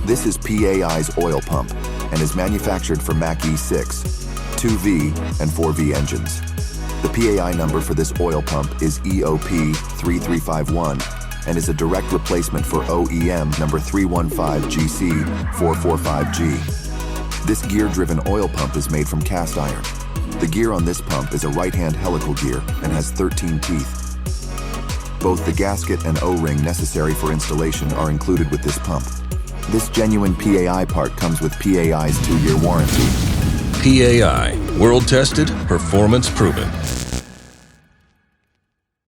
This is PAI's oil pump and is manufactured for Mack E6, 2V, and 4V engines. The PAI number for this oil pump is EOP-3351 and is a direct replacement for OEM number 315GC445G. This gear-driven oil pump is made from cast iron. The gear on this pump is a right-hand helical gear and has 13 teeth. Both the gasket and O-ring necessary for installation are included with this pump. This genuine PAI part comes with PAI's 2-year warranty. PAI, world tested, performance proven.